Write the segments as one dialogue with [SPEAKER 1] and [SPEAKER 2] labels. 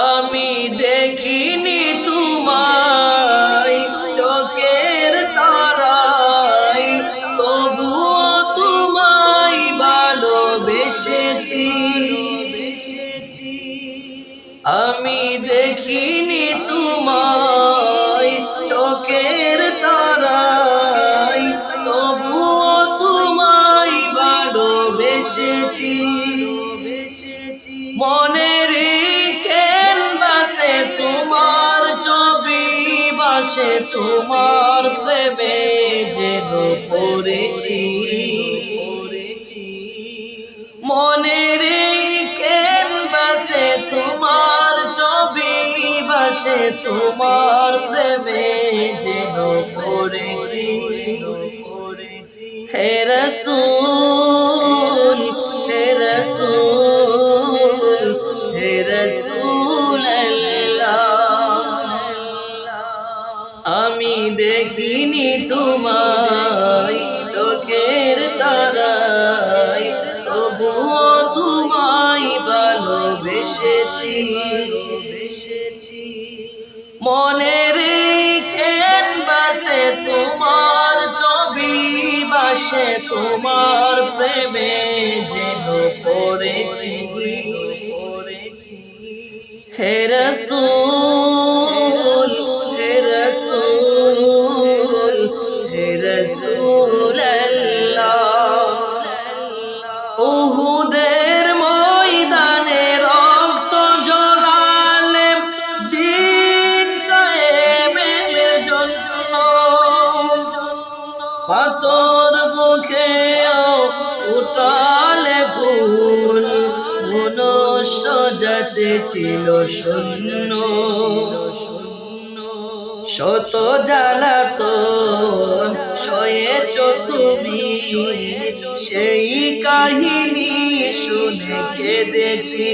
[SPEAKER 1] আমি দেখিনি তোমায় চোখের তারায়, তবুও তোমায় ভালোবেসেছি। আমি দেখিনি তোমায় চোখের তারায়, তবুও তোমায় ভালোবেসেছি। মনের ক্যানভাসে তোমার ছবি ভাসে, তোমার প্রেমে যেন পড়েছি। মনের ক্যানভাসে তোমার ছবি ভাসে, তোমার প্রেমে যেন পড়েছি। হে রাসূল, হে রাসূল, হে রাসূলুল্লাহ, আমি দেখিনি তোমায় চোখের তারায়, তবুও তোমায় ভালোবেসেছি। মনের ক্যানভাসে তোমার ছবি ভাসে, তোমার প্রেমে যেন পড়েছি। হে রাসূল, হে রাসূল, হে রাসূলুল্লাহ, উহুদের ময়দানে রক্ত ঝরালে দ্বীন কায়েমের জন্য, পাথর বুকেও ফুটালে ফুল, মনুষ্য জাতি ছিল শূন্য। শত জ্বালাতন সয়েছ তুমি, সেই কাহিনী শুনে কেঁদেছি।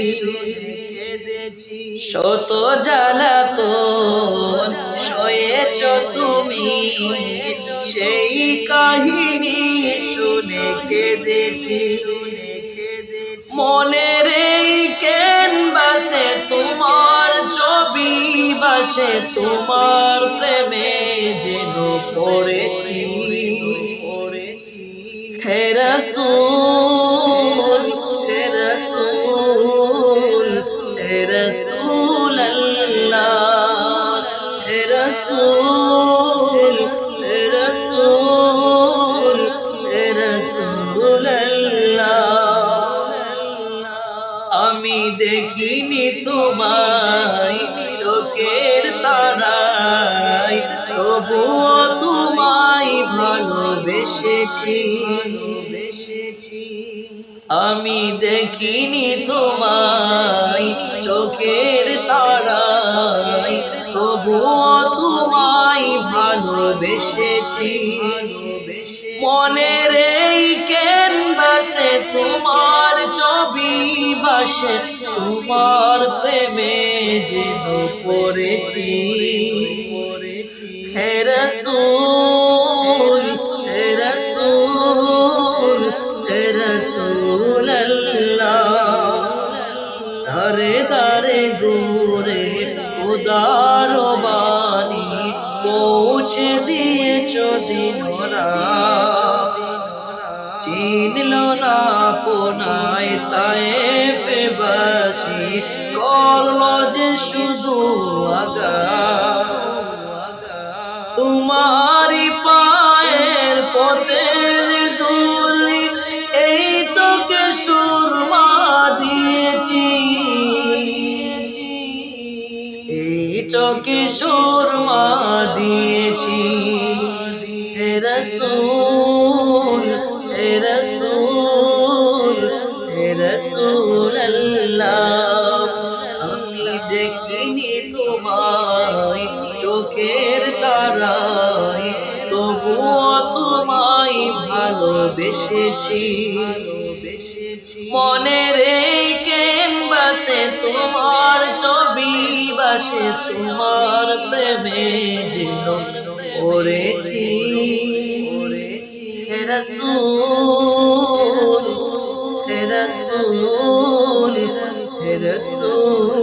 [SPEAKER 1] শত জ্বালাতন সয়েছ তুমি, সেই কাহিনী শুনে কেঁদেছি। মনের ক্যানভাসে তোমার ছবি ভাসে, তোমার প্রেমে যেন পড়েছি। হে রাসূল, হে রাসূল, হে রাসূলুল্লাহ, হে রাসূল, হে রাসূল, হে রাসূলুল্লাহ, আমি দেখিনি তোমায় চোখের তারায়, তবুও তোমায় ভালোবেসেছি। আমি দেখিনি তোমায় চোখের তারায়, তবুও তোমায় ভালোবেসেছি। মনের ক্যানভাসে তোমার ছবি ভাসে, তোমার প্রেমে যেন পড়েছি। হে রাসূল, হে রাসূল, হে রাসূলুল্লাহ, দারে দারে ঘুরে উদার বাণী পৌঁছে দিয়েছ দিনরাত। চিনল না আপনায় তায়েফবাসী, করল যে শুধু আঘাত। তোমারি পায়ের পথের ধুলি এই চোখে সুরমা দিয়েছি, এই চোখে সুরমা দিয়েছি। হে রাসূল, হে রাসূল, হে রাসূলুল্লাহ, আমি দেখিনি তোমায় চোখের তারায়, তবুও তোমায় ভালোবেসেছি। মনের ক্যানভাসে তোমার ছবি ভাসে, তোমার প্রেমে যেন পড়েছি। হে রাসূল, হে রাসূল, হে রাসূল।